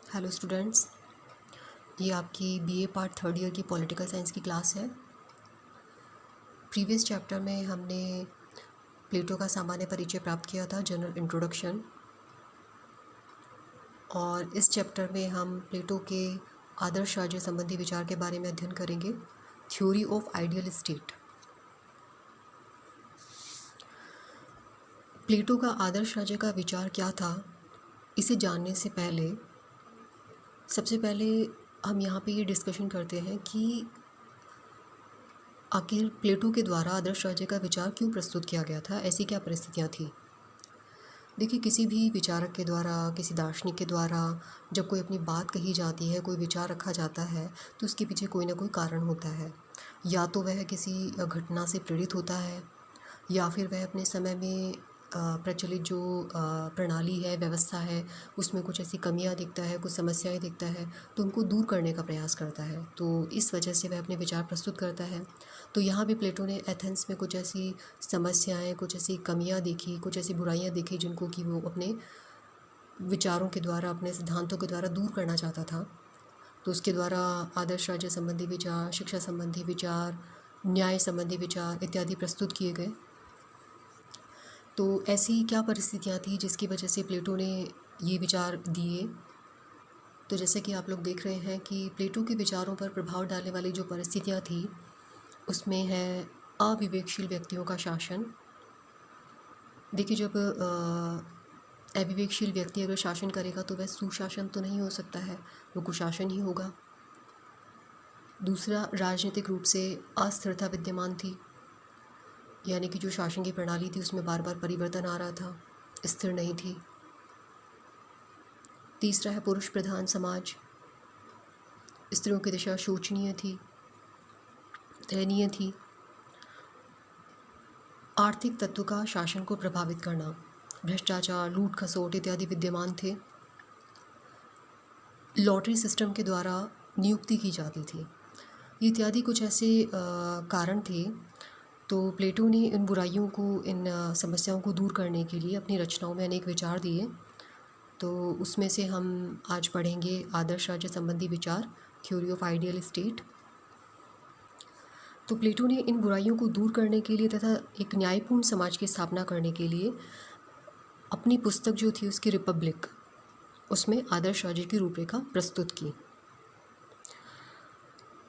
Hello students, ये आपकी BA part third year की पॉलिटिकल साइंस की क्लास है। प्रीवियस चैप्टर में हमने प्लेटो का सामान्य परिचय प्राप्त किया था, जनरल इंट्रोडक्शन। और इस चैप्टर में हम प्लेटो के आदर्श राज्य संबंधी विचार के बारे में अध्ययन करेंगे, थ्योरी ऑफ आइडियल स्टेट। प्लेटो का आदर्श राज्य का विचार क्या था, इसे जानने से पहले सबसे पहले हम यहाँ पे ये डिस्कशन करते हैं कि आखिर प्लेटो के द्वारा आदर्श राज्य का विचार क्यों प्रस्तुत किया गया था, ऐसी क्या परिस्थितियाँ थी। देखिए, किसी भी विचारक के द्वारा, किसी दार्शनिक के द्वारा जब कोई अपनी बात कही जाती है, कोई विचार रखा जाता है, तो उसके पीछे कोई ना कोई कारण होता है। या तो वह किसी घटना से प्रेरित होता है, या फिर वह अपने समय में प्रचलित जो प्रणाली है, व्यवस्था है, उसमें कुछ ऐसी कमियां दिखता है, कुछ समस्याएं दिखता है, तो उनको दूर करने का प्रयास करता है। तो इस वजह से वह अपने विचार प्रस्तुत करता है। तो यहाँ भी प्लेटो ने एथेंस में कुछ ऐसी समस्याएं, कुछ ऐसी कमियां देखी, कुछ ऐसी बुराइयां देखी जिनको कि वो अपने विचारों के द्वारा, अपने सिद्धांतों के द्वारा दूर करना चाहता था। तो उसके द्वारा आदर्श राज्य संबंधी विचार, शिक्षा संबंधी विचार, न्याय संबंधी विचार इत्यादि प्रस्तुत किए गए। तो ऐसी क्या परिस्थितियाँ थी जिसकी वजह से प्लेटो ने ये विचार दिए। तो जैसे कि आप लोग देख रहे हैं कि प्लेटो के विचारों पर प्रभाव डालने वाली जो परिस्थितियाँ थी, उसमें है अविवेकशील व्यक्तियों का शासन। देखिए, जब अविवेकशील व्यक्ति अगर शासन करेगा तो वह सुशासन तो नहीं हो सकता है, वो कुशासन ही होगा। दूसरा, राजनीतिक रूप से अस्थिरता विद्यमान थी, यानी कि जो शासन की प्रणाली थी उसमें बार बार परिवर्तन आ रहा था, स्थिर नहीं थी। तीसरा है पुरुष प्रधान समाज, स्त्रियों की दिशा शोचनीय थी, दयनीय थी। आर्थिक तत्व का शासन को प्रभावित करना, भ्रष्टाचार, लूट खसोट इत्यादि विद्यमान थे। लॉटरी सिस्टम के द्वारा नियुक्ति की जाती थी, इत्यादि कुछ ऐसे कारण थे। तो प्लेटो ने इन बुराइयों को, इन समस्याओं को दूर करने के लिए अपनी रचनाओं में अनेक विचार दिए। तो उसमें से हम आज पढ़ेंगे आदर्श राज्य संबंधी विचार, थ्योरी ऑफ आइडियल स्टेट। तो प्लेटो ने इन बुराइयों को दूर करने के लिए तथा एक न्यायपूर्ण समाज की स्थापना करने के लिए अपनी पुस्तक जो थी उसकी रिपब्लिक, उसमें आदर्श राज्य की रूपरेखा प्रस्तुत की।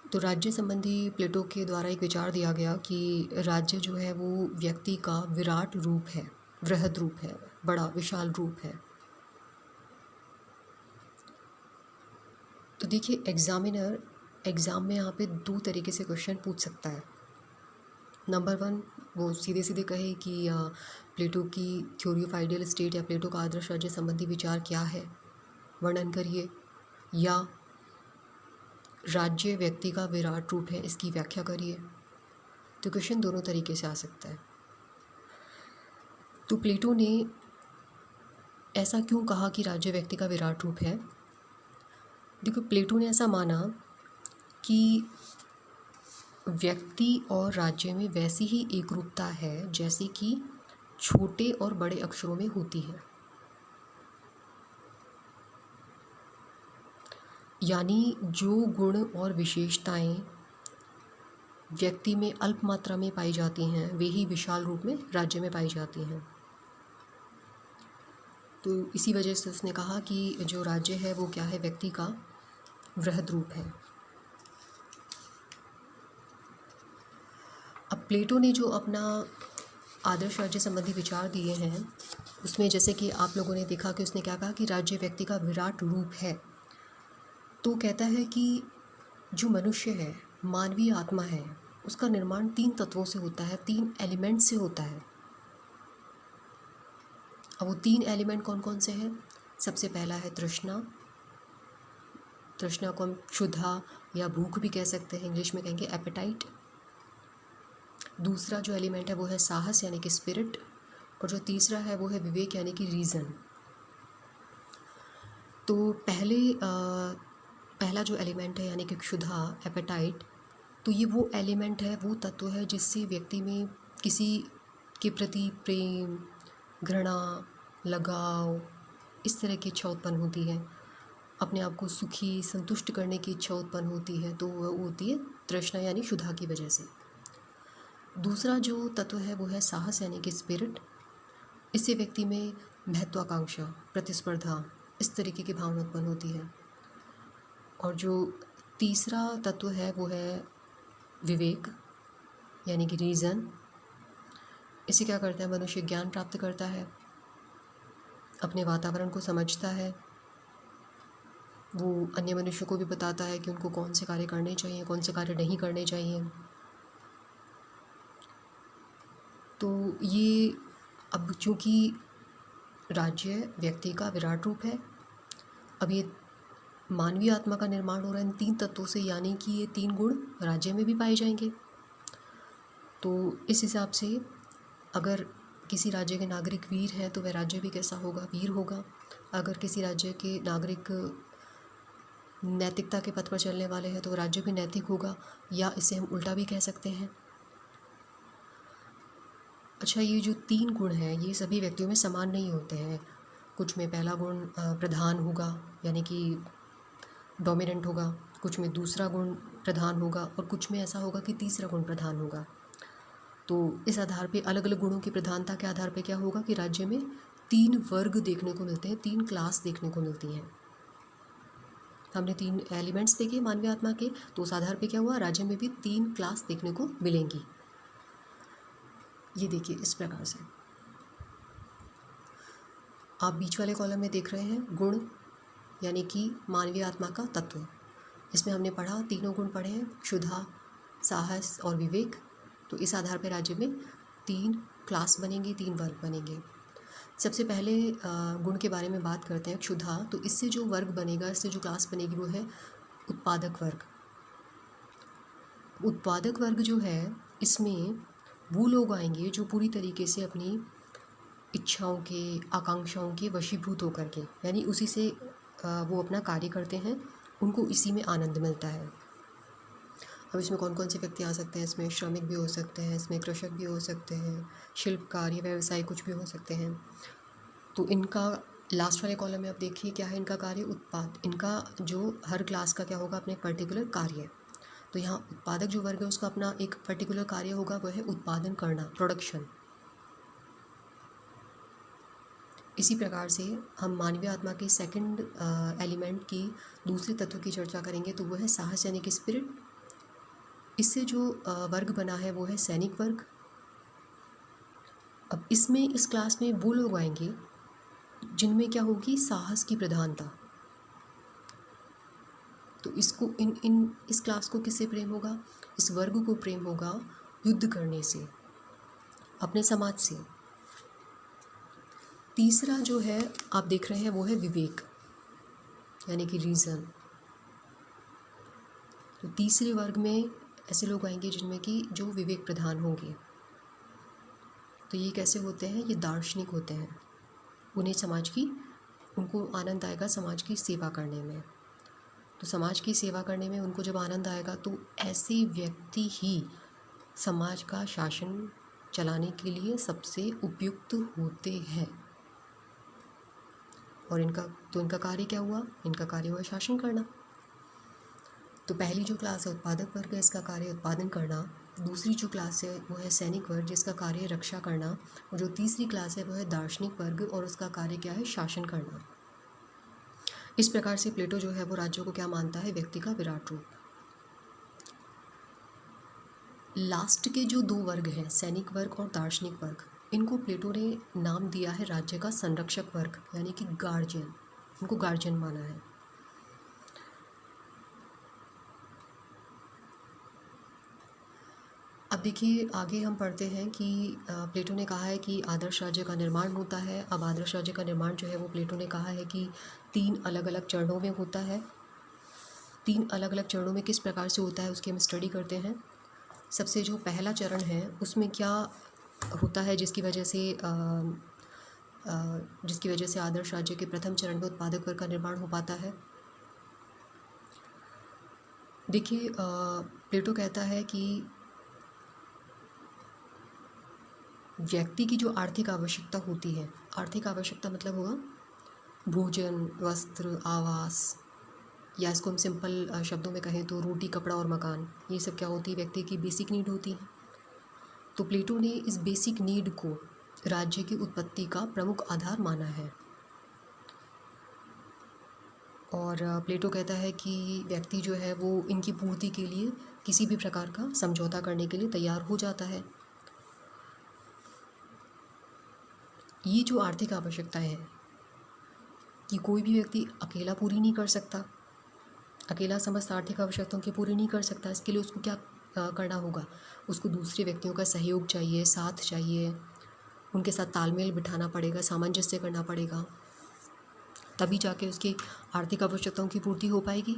तो राज्य संबंधी प्लेटो के द्वारा एक विचार दिया गया कि राज्य जो है वो व्यक्ति का विराट रूप है, वृहद रूप है, बड़ा विशाल रूप है। तो देखिए, एग्जामिनर एग्ज़ाम में यहाँ पे दो तरीके से क्वेश्चन पूछ सकता है। नंबर 1, वो सीधे सीधे कहे कि प्लेटो की थ्योरी ऑफ आइडियल स्टेट या प्लेटो का आदर्श राज्य संबंधी विचार क्या है, वर्णन करिए। या राज्य व्यक्ति का विराट रूप है, इसकी व्याख्या करिए। तो क्वेश्चन दोनों तरीके से आ सकता है। तो प्लेटो ने ऐसा क्यों कहा कि राज्य व्यक्ति का विराट रूप है। देखो, प्लेटो ने ऐसा माना कि व्यक्ति और राज्य में वैसी ही एकरूपता है जैसे कि छोटे और बड़े अक्षरों में होती है। यानी जो गुण और विशेषताएं व्यक्ति में अल्प मात्रा में पाई जाती हैं, वे ही विशाल रूप में राज्य में पाई जाती हैं। तो इसी वजह से उसने कहा कि जो राज्य है वो क्या है, व्यक्ति का वृहद रूप है। अब प्लेटो ने जो अपना आदर्श राज्य संबंधी विचार दिए हैं, उसमें जैसे कि आप लोगों ने देखा कि उसने क्या कहा कि राज्य व्यक्ति का विराट रूप है। तो कहता है कि जो मनुष्य है, मानवीय आत्मा है, उसका निर्माण 3 तत्वों से होता है, 3 एलिमेंट से होता है। अब वो 3 एलिमेंट कौन कौन से हैं? सबसे पहला है तृष्णा। तृष्णा को हम क्षुधा या भूख भी कह सकते हैं, इंग्लिश में कहेंगे एपेटाइट। दूसरा जो एलिमेंट है वो है साहस यानी कि स्पिरिट। और जो तीसरा है वो है विवेक यानी कि रीज़न। तो पहला जो एलिमेंट है यानी कि क्षुधा, एपेटाइट, तो ये वो एलिमेंट है, वो तत्व है जिससे व्यक्ति में किसी के प्रति प्रेम, घृणा, लगाव, इस तरह की इच्छा उत्पन्न होती है। अपने आप को सुखी संतुष्ट करने की इच्छा उत्पन्न होती है, तो वह होती है तृष्णा यानी क्षुधा की वजह से। दूसरा जो तत्व है वो है साहस यानी कि स्पिरिट। इससे व्यक्ति में महत्वाकांक्षा, प्रतिस्पर्धा, इस तरीके की भावना उत्पन्न होती है। और जो तीसरा तत्व है वो है विवेक यानी कि रीज़न। इसे क्या करता है, मनुष्य ज्ञान प्राप्त करता है, अपने वातावरण को समझता है, वो अन्य मनुष्यों को भी बताता है कि उनको कौन से कार्य करने चाहिए, कौन से कार्य नहीं करने चाहिए। तो ये अब चूँकि राज्य व्यक्ति का विराट रूप है, अब ये मानवीय आत्मा का निर्माण हो रहा है इन 3 तत्वों से, यानी कि ये 3 गुण राज्य में भी पाए जाएंगे। तो इस हिसाब से अगर किसी राज्य के नागरिक वीर हैं तो वह राज्य भी कैसा होगा, वीर होगा। अगर किसी राज्य के नागरिक नैतिकता के पथ पर चलने वाले हैं तो राज्य भी नैतिक होगा, या इसे हम उल्टा भी कह सकते हैं। अच्छा, ये जो 3 गुण हैं ये सभी व्यक्तियों में समान नहीं होते हैं। कुछ में पहला गुण प्रधान होगा यानी कि डोमिनेंट होगा, कुछ में दूसरा गुण प्रधान होगा, और कुछ में ऐसा होगा कि तीसरा गुण प्रधान होगा। तो इस आधार पे अलग अलग गुणों की प्रधानता के आधार पे क्या होगा कि राज्य में 3 वर्ग देखने को मिलते हैं, 3 क्लास देखने को मिलती हैं। हमने 3 एलिमेंट्स देखे मानवीय आत्मा के, तो उस आधार पे क्या हुआ, राज्य में भी 3 क्लास देखने को मिलेंगी। ये देखिए इस प्रकार से आप बीच वाले कॉलम में देख रहे हैं गुण यानी कि मानवीय आत्मा का तत्व। इसमें हमने पढ़ा, तीनों गुण पढ़े हैं, क्षुधा, साहस और विवेक। तो इस आधार पर राज्य में 3 क्लास बनेंगी, 3 वर्ग बनेंगे। सबसे पहले गुण के बारे में बात करते हैं, क्षुधा। तो इससे जो वर्ग बनेगा, इससे जो क्लास बनेगी वो है उत्पादक वर्ग। उत्पादक वर्ग जो है इसमें वो लोग आएंगे जो पूरी तरीके से अपनी इच्छाओं के, आकांक्षाओं के वशीभूत होकर के, यानी उसी से वो अपना कार्य करते हैं, उनको इसी में आनंद मिलता है। अब इसमें कौन कौन से व्यक्ति आ सकते हैं, इसमें श्रमिक भी हो सकते हैं, इसमें कृषक भी हो सकते हैं, शिल्पकार या व्यवसायी कुछ भी हो सकते हैं। तो इनका लास्ट वाले कॉलम में आप देखिए क्या है इनका कार्य, उत्पाद। इनका जो हर क्लास का क्या होगा, अपने पर्टिकुलर कार्य। तो यहाँ उत्पादक जो वर्ग है उसका अपना एक पर्टिकुलर कार्य होगा, वह है उत्पादन करना, प्रोडक्शन। इसी प्रकार से हम मानवीय आत्मा के सेकंड एलिमेंट की दूसरे तत्व की चर्चा करेंगे, तो वो है साहस यानी कि स्पिरिट। इससे जो वर्ग बना है वो है सैनिक वर्ग। अब इसमें इस क्लास में वो लोग आएंगे जिनमें क्या होगी, साहस की प्रधानता। तो इसको इस क्लास को किससे प्रेम होगा, इस वर्ग को प्रेम होगा युद्ध करने से, अपने समाज से। तीसरा जो है आप देख रहे हैं वो है विवेक यानी कि रीज़न। तो तीसरे वर्ग में ऐसे लोग आएंगे जिनमें कि जो विवेक प्रधान होंगे। तो ये कैसे होते हैं, ये दार्शनिक होते हैं। उनको आनंद आएगा समाज की सेवा करने में। तो समाज की सेवा करने में उनको जब आनंद आएगा तो ऐसे व्यक्ति ही समाज का शासन चलाने के लिए सबसे उपयुक्त होते हैं। और इनका कार्य क्या हुआ, इनका कार्य हुआ शासन करना। तो पहली जो क्लास है उत्पादक वर्ग है, इसका कार्य उत्पादन करना। दूसरी जो क्लास है वो है सैनिक वर्ग, जिसका कार्य है रक्षा करना। और जो तीसरी क्लास है वो है दार्शनिक वर्ग, और उसका कार्य क्या है, शासन करना। इस प्रकार से प्लेटो जो है वो राज्यों को क्या मानता है, व्यक्ति का विराट रूप। लास्ट के जो 2 वर्ग हैं, सैनिक वर्ग और दार्शनिक वर्ग, इनको प्लेटो ने नाम दिया है राज्य का संरक्षक वर्ग यानी कि गार्जियन। उनको गार्जियन माना है। अब देखिए आगे हम पढ़ते हैं कि प्लेटो ने कहा है कि आदर्श राज्य का निर्माण होता है। अब आदर्श राज्य का निर्माण जो है वो प्लेटो ने कहा है कि 3 अलग अलग चरणों में होता है। 3 अलग अलग चरणों में किस प्रकार से होता है उसकी हम स्टडी करते हैं। सबसे जो पहला चरण है उसमें क्या होता है जिसकी वजह से आदर्श राज्य के प्रथम चरण में उत्पादक वर्ग का निर्माण हो पाता है। देखिए प्लेटो कहता है कि व्यक्ति की जो आर्थिक आवश्यकता होती है, आर्थिक आवश्यकता मतलब होगा भोजन, वस्त्र, आवास, या इसको हम सिंपल शब्दों में कहें तो रोटी, कपड़ा और मकान, ये सब क्या होती है, व्यक्ति की बेसिक नीड होती है। तो प्लेटो ने इस बेसिक नीड को राज्य की उत्पत्ति का प्रमुख आधार माना है। और प्लेटो कहता है कि व्यक्ति जो है वो इनकी पूर्ति के लिए किसी भी प्रकार का समझौता करने के लिए तैयार हो जाता है। ये जो आर्थिक आवश्यकताएं हैं कि कोई भी व्यक्ति अकेला पूरी नहीं कर सकता, अकेला समस्त आर्थिक आवश्यकताओं की पूरी नहीं कर सकता। इसके लिए उसको क्या करना होगा, उसको दूसरे व्यक्तियों का सहयोग चाहिए, साथ चाहिए, उनके साथ तालमेल बिठाना पड़ेगा, सामंजस्य करना पड़ेगा, तभी जाके उसकी आर्थिक आवश्यकताओं की पूर्ति हो पाएगी।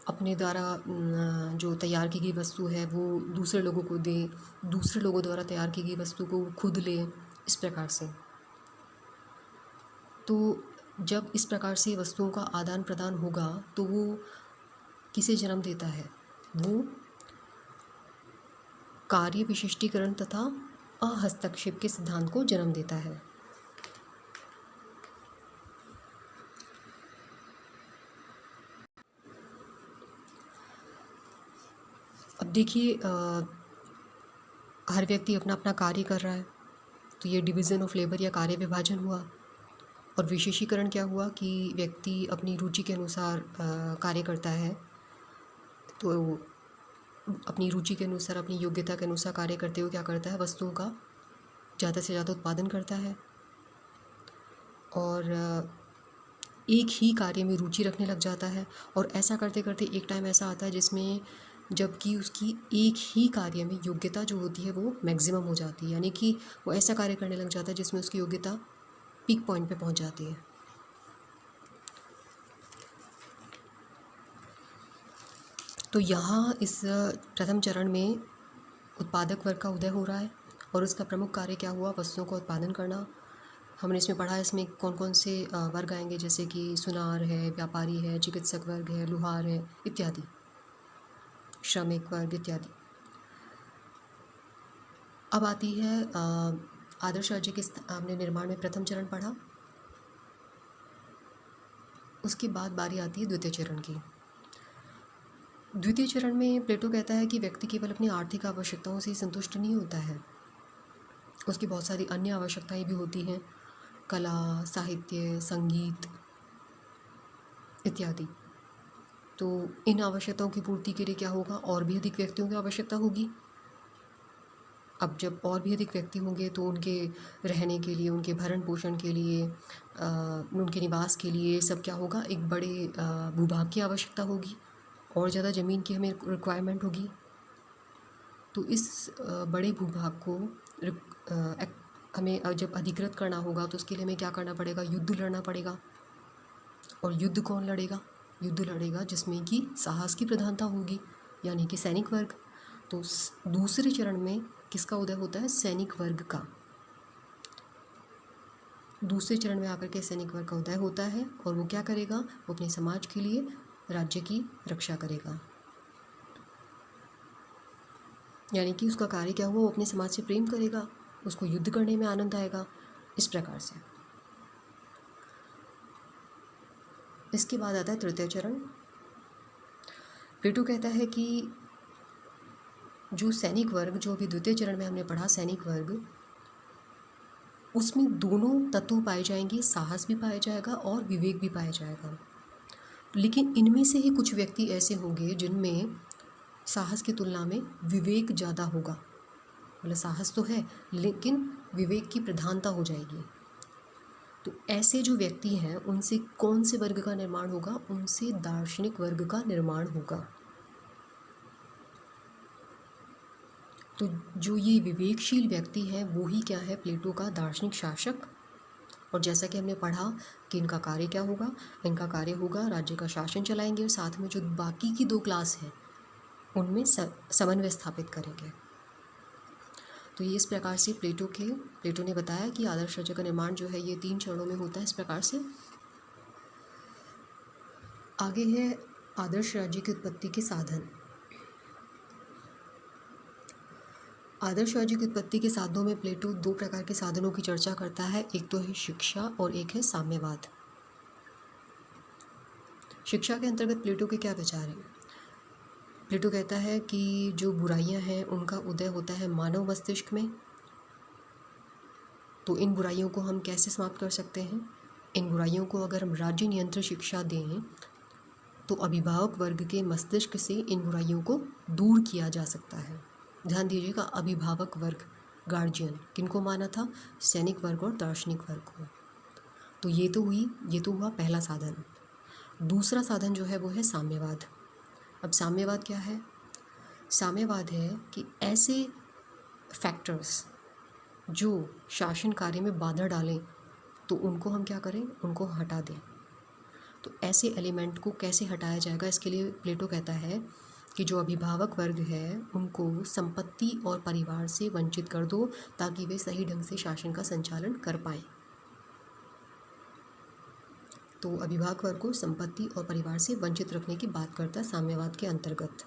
अपने द्वारा जो तैयार की गई वस्तु है वो दूसरे लोगों को दे, दूसरे लोगों द्वारा तैयार की गई वस्तु को खुद ले, इस प्रकार से। तो जब इस प्रकार से वस्तुओं का आदान प्रदान होगा तो वो किसे जन्म देता है, वो कार्य विशिष्टीकरण तथा अहस्तक्षेप के सिद्धांत को जन्म देता है। अब देखिए, हर व्यक्ति अपना अपना कार्य कर रहा है, तो ये डिवीज़न ऑफ लेबर या कार्य विभाजन हुआ। और विशेषीकरण क्या हुआ कि व्यक्ति अपनी रुचि के अनुसार कार्य करता है, तो अपनी रुचि के अनुसार, अपनी योग्यता के अनुसार कार्य करते हुए क्या करता है, वस्तुओं का ज़्यादा से ज़्यादा उत्पादन करता है और एक ही कार्य में रुचि रखने लग जाता है। और ऐसा करते करते एक टाइम ऐसा आता है जिसमें जबकि उसकी एक ही कार्य में योग्यता जो होती है वो मैक्सिमम हो जाती है, यानी कि वो ऐसा कार्य करने लग जाता है जिसमें उसकी योग्यता पीक पॉइंट पे पहुंच जाती है। तो यहाँ इस प्रथम चरण में उत्पादक वर्ग का उदय हो रहा है और उसका प्रमुख कार्य क्या हुआ, वस्तुओं का उत्पादन करना। हमने इसमें पढ़ा, इसमें कौन कौन से वर्ग आएंगे, जैसे कि सुनार है, व्यापारी है, चिकित्सक वर्ग है, लुहार है इत्यादि, श्रमिक वर्ग इत्यादि। अब आती है आदर्श राज्य के हमने निर्माण में प्रथम चरण पढ़ा, उसके बाद बारी आती है द्वितीय चरण की। द्वितीय चरण में प्लेटो कहता है कि व्यक्ति केवल अपनी आर्थिक आवश्यकताओं से संतुष्ट नहीं होता है, उसकी बहुत सारी अन्य आवश्यकताएं भी होती हैं, कला, साहित्य, संगीत इत्यादि। तो इन आवश्यकताओं की पूर्ति के लिए क्या होगा, और भी अधिक व्यक्तियों की आवश्यकता होगी। अब जब और भी अधिक व्यक्ति होंगे तो उनके रहने के लिए, उनके भरण पोषण के लिए, उनके निवास के लिए सब क्या होगा, एक बड़े भूभाग की आवश्यकता होगी, और ज़्यादा ज़मीन की हमें रिक्वायरमेंट होगी। तो इस बड़े भूभाग को हमें जब अधिकृत करना होगा तो उसके लिए हमें क्या करना पड़ेगा, युद्ध लड़ना पड़ेगा। और युद्ध कौन लड़ेगा, युद्ध लड़ेगा जिसमें कि साहस की प्रधानता होगी, यानी कि सैनिक वर्ग। तो दूसरे चरण में किसका उदय होता है, सैनिक वर्ग का। दूसरे चरण में आकर के सैनिक वर्ग का उदय होता है और वो क्या करेगा, वो अपने समाज के लिए, राज्य की रक्षा करेगा। यानी कि उसका कार्य क्या हुआ, वो अपने समाज से प्रेम करेगा, उसको युद्ध करने में आनंद आएगा, इस प्रकार से। इसके बाद आता है तृतीय चरण। प्लेटो कहता है कि जो सैनिक वर्ग, जो अभी द्वितीय चरण में हमने पढ़ा सैनिक वर्ग, उसमें दोनों तत्व पाए जाएंगे, साहस भी पाया जाएगा और विवेक भी पाया जाएगा। लेकिन इनमें से ही कुछ व्यक्ति ऐसे होंगे जिनमें साहस की तुलना में विवेक ज़्यादा होगा। मतलब साहस तो है लेकिन विवेक की प्रधानता हो जाएगी। तो ऐसे जो व्यक्ति हैं उनसे कौन से वर्ग का निर्माण होगा, उनसे दार्शनिक वर्ग का निर्माण होगा। तो जो ये विवेकशील व्यक्ति है वो ही क्या है, प्लेटो का दार्शनिक शासक। और जैसा कि हमने पढ़ा कि इनका कार्य क्या होगा, इनका कार्य होगा राज्य का शासन चलाएंगे और साथ में जो बाकी की दो क्लास हैं उनमें समन्वय स्थापित करेंगे। तो ये इस प्रकार से प्लेटो ने बताया कि आदर्श राज्य का निर्माण जो है ये 3 चरणों में होता है, इस प्रकार से। आगे है आदर्श राज्य की उत्पत्ति के साधन। आदर्श राज्य की उत्पत्ति के साधनों में प्लेटो 2 प्रकार के साधनों की चर्चा करता है, एक तो है शिक्षा और एक है साम्यवाद। शिक्षा के अंतर्गत प्लेटो के क्या विचार हैं? प्लेटो कहता है कि जो बुराइयां हैं उनका उदय होता है मानव मस्तिष्क में। तो इन बुराइयों को हम कैसे समाप्त कर सकते हैं? इन बुराइयों को अगर हम राज्य नियंत्रित शिक्षा दें तो अभिभावक वर्ग के मस्तिष्क से इन बुराइयों को दूर किया जा सकता है। ध्यान दीजिएगा, अभिभावक वर्ग, गार्जियन, किनको माना था? सैनिक वर्ग और दार्शनिक वर्ग को। तो ये तो हुआ पहला साधन। दूसरा साधन जो है वो है साम्यवाद। अब साम्यवाद क्या है? साम्यवाद है कि ऐसे फैक्टर्स जो शासन कार्य में बाधा डालें तो उनको हम क्या करें? उनको हटा दें। तो ऐसे एलिमेंट को कैसे हटाया जाएगा? इसके लिए प्लेटो कहता है कि जो अभिभावक वर्ग है उनको संपत्ति और परिवार से वंचित कर दो ताकि वे सही ढंग से शासन का संचालन कर पाएँ। तो अभिभावक वर्ग को संपत्ति और परिवार से वंचित रखने की बात करता है साम्यवाद के अंतर्गत।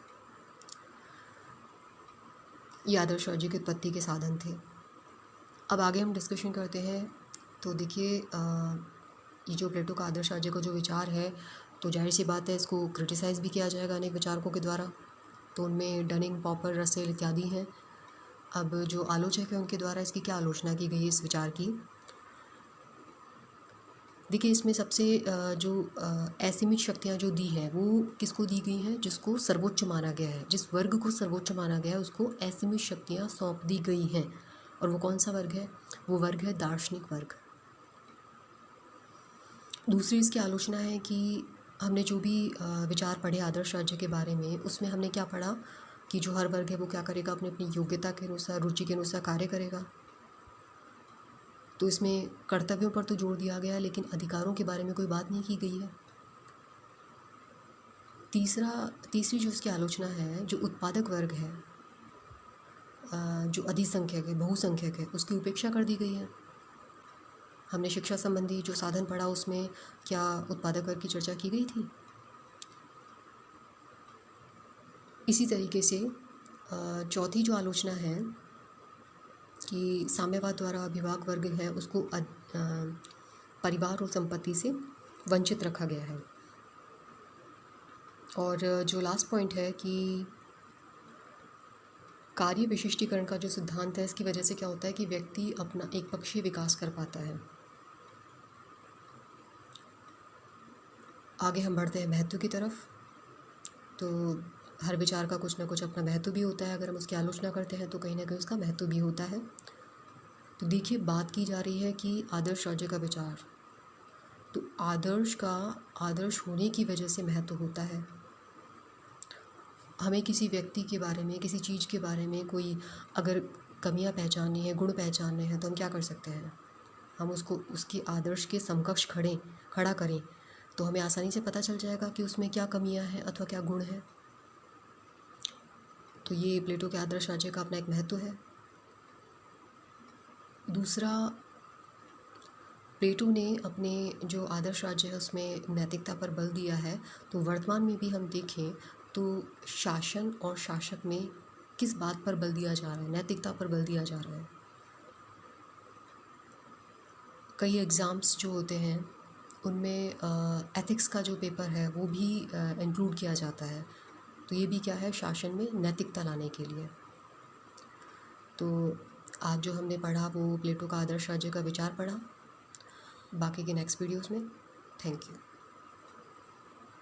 ये आदर्श राज्य की उत्पत्ति के साधन थे। अब आगे हम डिस्कशन करते हैं। तो देखिए, ये जो प्लेटो का आदर्श राज्य का जो विचार है, तो जाहिर सी बात है इसको क्रिटिसाइज़ भी किया जाएगा अनेक विचारकों के द्वारा। तो उनमें डनिंग, पॉपर, रसेल इत्यादि हैं। अब जो आलोचक है उनके द्वारा इसकी क्या आलोचना की गई है इस विचार की? देखिए, इसमें सबसे जो असीमित शक्तियाँ जो दी हैं वो किसको दी गई हैं? जिसको सर्वोच्च माना गया है, जिस वर्ग को सर्वोच्च माना गया है उसको असीमित शक्तियाँ सौंप दी गई हैं। और वो कौन सा वर्ग है? वो वर्ग है दार्शनिक वर्ग। दूसरी इसकी आलोचना है कि हमने जो भी विचार पढ़े आदर्श राज्य के बारे में, उसमें हमने क्या पढ़ा कि जो हर वर्ग है वो क्या करेगा? अपनी अपनी योग्यता के अनुसार, रुचि के अनुसार कार्य करेगा। तो इसमें कर्तव्यों पर तो जोर दिया गया है लेकिन अधिकारों के बारे में कोई बात नहीं की गई है। तीसरी जो इसकी आलोचना है, जो उत्पादक वर्ग है, जो अधिसंख्यक है, बहुसंख्यक है, उसकी उपेक्षा कर दी गई है। हमने शिक्षा संबंधी जो साधन पढ़ा उसमें क्या उत्पादक वर्ग की चर्चा की गई थी? इसी तरीके से चौथी जो आलोचना है कि साम्यवाद द्वारा अभिभावक वर्ग है उसको परिवार और संपत्ति से वंचित रखा गया है। और जो लास्ट पॉइंट है कि कार्य विशिष्टीकरण का जो सिद्धांत है, इसकी वजह से क्या होता है कि व्यक्ति अपना एक पक्षीय विकास कर पाता है। आगे हम बढ़ते हैं महत्व की तरफ। तो हर विचार का कुछ ना कुछ अपना महत्व भी होता है। अगर हम उसकी आलोचना करते हैं तो कहीं ना कहीं उसका महत्व भी होता है। तो देखिए, बात की जा रही है कि आदर्श राज्य का विचार, तो आदर्श का आदर्श होने की वजह से महत्व होता है। हमें किसी व्यक्ति के बारे में, किसी चीज़ के बारे में कोई अगर कमियां पहचाननी है, गुण पहचानने हैं, तो हम क्या कर सकते हैं? हम उसको उसके आदर्श के समकक्ष खड़ा करें तो हमें आसानी से पता चल जाएगा कि उसमें क्या कमियां हैं अथवा क्या गुण हैं। तो ये प्लेटो के आदर्श राज्य का अपना एक महत्व है। दूसरा, प्लेटो ने अपने जो आदर्श राज्य है उसमें नैतिकता पर बल दिया है। तो वर्तमान में भी हम देखें तो शासन और शासक में किस बात पर बल दिया जा रहा है? नैतिकता पर बल दिया जा रहा है। कई एग्ज़ाम्स जो होते हैं उनमें एथिक्स का जो पेपर है वो भी इंक्लूड किया जाता है। तो ये भी क्या है? शासन में नैतिकता लाने के लिए। तो आज जो हमने पढ़ा वो प्लेटो का आदर्श राज्य का विचार पढ़ा। बाकी के नेक्स्ट वीडियोस में। Thank you.